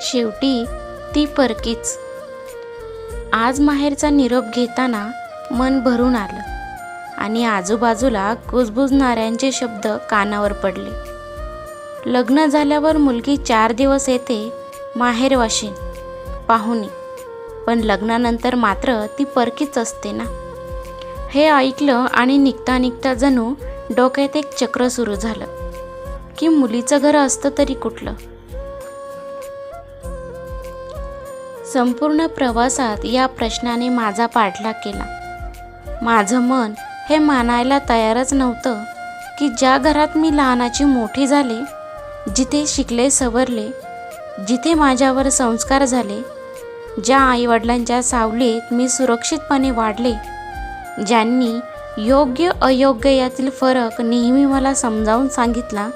शेवटी ती परकीच. आज माहेरचा निरोप घेताना मन भरून आलं आणि आजूबाजूला कुजबुजणाऱ्यांचे शब्द कानावर पडले. लग्न झाल्यावर मुलगी 4 दिवस येते माहेरवाशीण पाहुणी, पण लग्नानंतर मात्र ती परकीच असते ना. हे ऐकलं आणि निघता निघता जणू डोक्यात एक चक्र सुरू झालं की मुलीचं घर असतं तरी कुठलं. संपूर्ण प्रवासात या प्रश्नाने माझा पाठलाग केला. माझं मन हे मानायला तयारच नव्हतं की ज्या घरात मी लहानाची मोठी झाले, जिथे शिकले सवरले, जिथे माझ्यावर संस्कार झाले, ज्या आईवडिलांच्या सावलीत मी सुरक्षितपणे वाढले, ज्यांनी योग्य अयोग्य यातील फरक नेहमी मला समजावून सांगितला,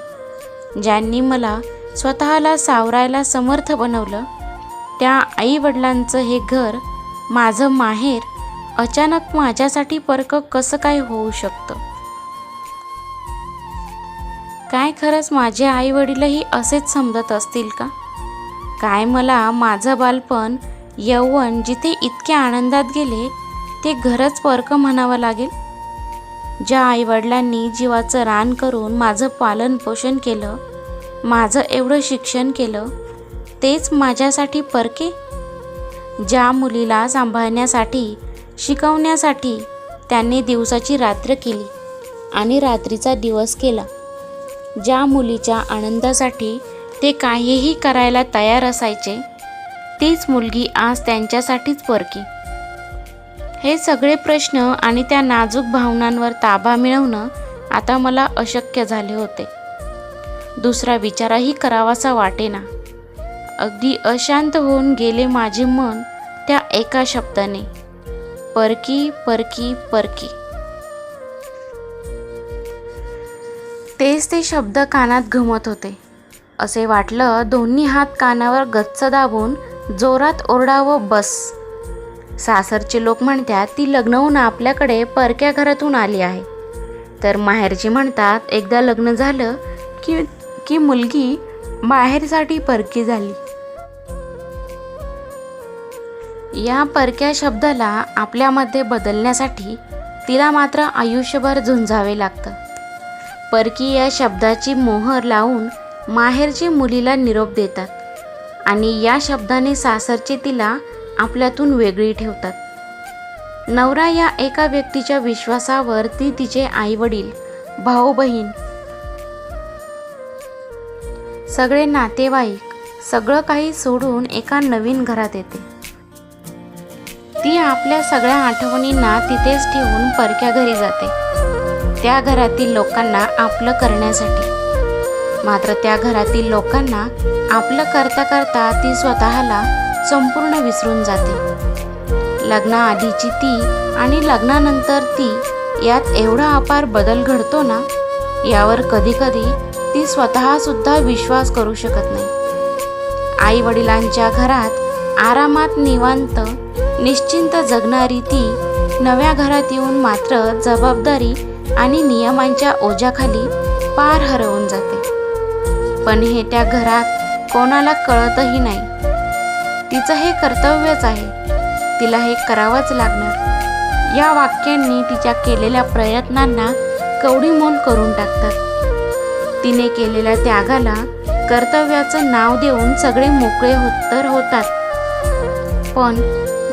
ज्यांनी मला स्वतःला सावरायला समर्थ बनवलं, त्या आईवडिलांचं हे घर, माझं माहेर, अचानक माझ्यासाठी परक कसं काय होऊ शकतं? काय खरंच माझे आईवडीलही असेच समजत असतील का? काय मला माझं बालपण, यौवन जिथे इतके आनंदात गेले ते घरच परक म्हणावं लागेल? ज्या आईवडिलांनी जीवाचं रान करून माझं पालन पोषण केलं, माझं एवढं शिक्षण केलं, तेच माझ्यासाठी परके? ज्या मुलीला सांभाळण्यासाठी, शिकवण्यासाठी त्यांनी दिवसाची रात्र केली आणि रात्रीचा दिवस केला, ज्या मुलीच्या आनंदासाठी ते काहीही करायला तयार असायचे, तीच मुलगी आज त्यांच्यासाठीच परकी. हे सगळे प्रश्न आणि त्या नाजूक भावनांवर ताबा मिळवणं आता मला अशक्य झाले होते. दुसरा विचारही करावासा वाटेना. अगदी अशांत होऊन गेले माझे मन त्या एका शब्दाने, परकी परकी परकी. तेच ते शब्द कानात घुमत होते. असे वाटलं दोन्ही हात कानावर गच्च दाबून जोरात ओरडावं, बस. सासरचे लोक म्हणतात ती लग्न होऊन आपल्याकडे परक्या घरातून आली आहे, तर माहेरची म्हणतात एकदा लग्न झालं की मुलगी माहेरसाठी परकी झाली. या परक्या शब्दाला आपल्यामध्ये बदलण्यासाठी तिला मात्र आयुष्यभर झुंजावे लागतं. परकी या शब्दाची मोहर लावून माहेरची मुलीला निरोप देतात आणि या शब्दाने सासरचे तिला आपल्यातून वेगळी ठेवतात. नवरा या एका व्यक्तीच्या विश्वासावर ती तिचे आईवडील, भाऊ बहीण, सगळे नातेवाईक, सगळं काही सोडून एका नवीन घरात येते. ती आपल्या सगळ्या आठवणींना तिथेच ठेवून परक्या घरी जाते, त्या घरातील लोकांना आपलं करण्यासाठी. मात्र त्या घरातील लोकांना आपलं करता करता ती स्वतःला संपूर्ण विसरून जाते. लग्नाआधीची ती आणि लग्नानंतर ती यात एवढा अपार बदल घडतो ना, यावर कधीकधी ती स्वतःसुद्धा विश्वास करू शकत नाही. आई वडिलांच्या घरात आरामात निवांत निश्चिंत जगणारी ती नव्या घरात येऊन मात्र जबाबदारी आणि नियमांच्या ओझ्याखाली पार हरवून जाते. पण हे त्या घरात कोणाला कळतही नाही. तिचं हे कर्तव्यच आहे, तिला हे करावंच लागणार. या वाक्यांनी तिच्या केलेल्या प्रयत्नांना कवडीमोल करून टाकतात. तिने केलेल्या त्यागाला कर्तव्याचं नाव देऊन सगळे मोकळे तर होतात, पण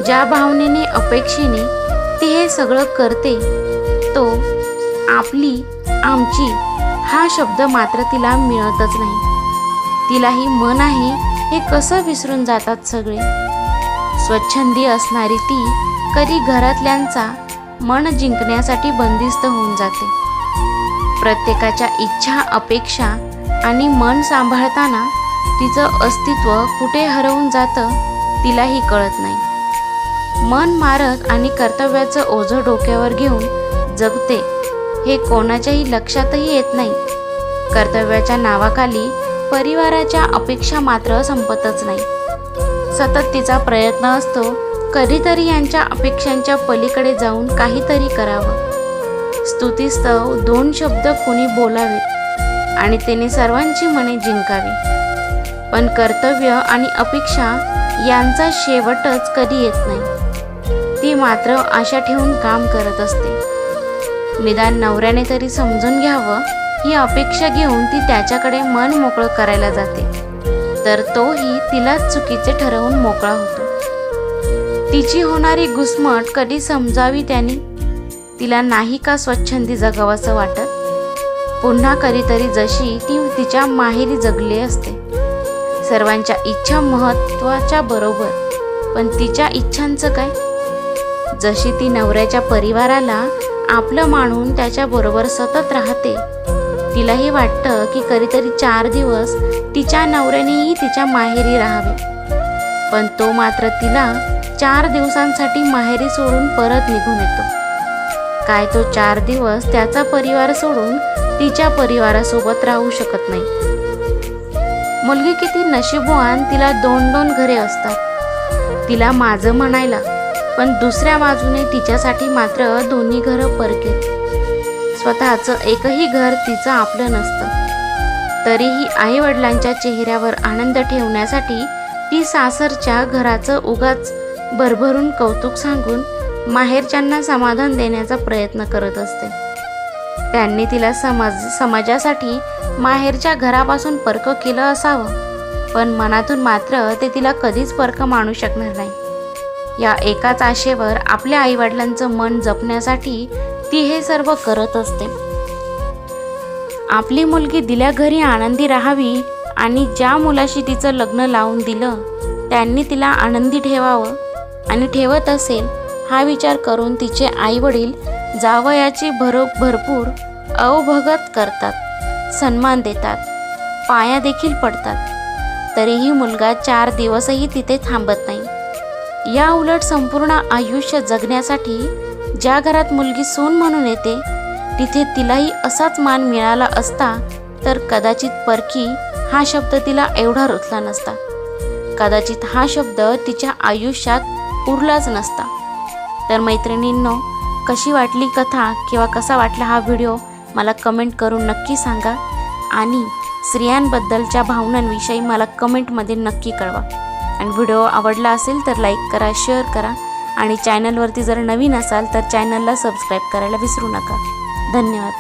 ज्या भावनेने, अपेक्षेने ती हे सगळं करते, तो आपली, आमची हा शब्द मात्र तिला मिळतच नाही. तिलाही मन आहे हे कसं विसरून जातात सगळे. स्वच्छंदी असणारी ती कधी घरातल्यांचा मन जिंकण्यासाठी बंदिस्त होऊन जाते. प्रत्येकाच्या इच्छा, अपेक्षा आणि मन सांभाळताना तिचं अस्तित्व कुठे हरवून जातं तिलाही कळत नाही. मन मारत आणि कर्तव्याचं ओझं डोक्यावर घेऊन जगते हे कोणाच्याही लक्षातही येत नाही. कर्तव्याच्या नावाखाली परिवाराच्या अपेक्षा मात्र संपतच नाही. सतत तिचा प्रयत्न असतो कधीतरी यांच्या अपेक्षांच्या पलीकडे जाऊन काहीतरी करावं. स्तुतीस्तव 2 शब्द कोणी बोलावेत आणि त्याने सर्वांची मने जिंकावी. पण कर्तव्य आणि अपेक्षा यांचा शेवटच कधी येत नाही। ती मात्र आशा ठेवून काम करत असते। निदान नवऱ्याने तरी समजून घ्यावं ही अपेक्षा घेऊन ती त्याच्याकडे मन मोकळं करायला जाते, तर तोही तिलाच चुकीचे ठरवून मोकळा होतो। तिची होणारी घुसमट कधी समजावी त्याने? तिला नाही का स्वच्छंदी जगावंसं वाटत? पुन्हा कधीतरी जशी ती तिच्या माहेरी जगली असते। सर्वांच्या इच्छा महत्त्वाच्या बरोबर, पण तिच्या इच्छांचं काय? जशी ती नवऱ्याच्या परिवाराला आपलं मानून त्याच्याबरोबर सतत राहते, तिलाही वाटतं की कधीतरी 4 दिवस तिच्या नवऱ्यानेही तिच्या माहेरी राहावे, पण तो मात्र तिला 4 दिवसांसाठी माहेरी सोडून परत निघून येतो। काय तो 4 दिवस त्याचा परिवार सोडून तिच्या परिवारासोबत राहू शकत नाही? मुलगी किती नशीबवान, तिला 2-2 घरे असतात तिला माझं म्हणायला, पण दुसऱ्या बाजूने तिच्यासाठी मात्र दोन्ही घरं परकेत। स्वतःचं एकही घर तिचं आपलं नसतं। तरीही आईवडिलांच्या चेहऱ्यावर आनंद ठेवण्यासाठी ती सासरच्या घराचं उगाच भरभरून कौतुक सांगून माहेरच्यांना समाधान देण्याचा प्रयत्न करत असते। त्यांनी तिला समाजासाठी माहेरच्या घरापासून परक केलं असावं, पण मनातून मात्र ते तिला कधीच परक मानू शकणार नाही। या एकाच आशेवर आपल्या आईवडिलांचं मन जपण्यासाठी ती हे सर्व करत असते। आपली मुलगी दिल्या घरी आनंदी राहावी आणि ज्या मुलाशी तिचं लग्न लावून दिलं त्यांनी तिला आनंदी ठेवावं आणि ठेवत असेल हा विचार करून तिचे आईवडील जावयाची भरपूर अवभगत करतात, सन्मान देतात, पाया देखील पडतात। तरीही मुलगा 4 दिवसही तिथे थांबत नाही। या उलट संपूर्ण आयुष्य जगण्यासाठी ज्या घरात मुलगी सून म्हणून येते तिथे तिलाही असाच मान मिळाला असता तर कदाचित परकी हा शब्द तिला एवढा रुतला नसता, कदाचित हा शब्द तिच्या आयुष्यात उरलाच नसता। तर मैत्रिणींनो, कशी वाटली कथा किंवा कसा वाटला हा व्हिडिओ मला कमेंट करून नक्की सांगा आणि स्त्रियांबद्दलच्या भावनांविषयी मला कमेंटमध्ये नक्की कळवा। आणि व्हिडिओ आवडला असेल तर लाईक करा, शेअर करा आणि चॅनलवरती जर नवीन असाल तर चॅनलला सबस्क्राईब करायला विसरू नका। धन्यवाद।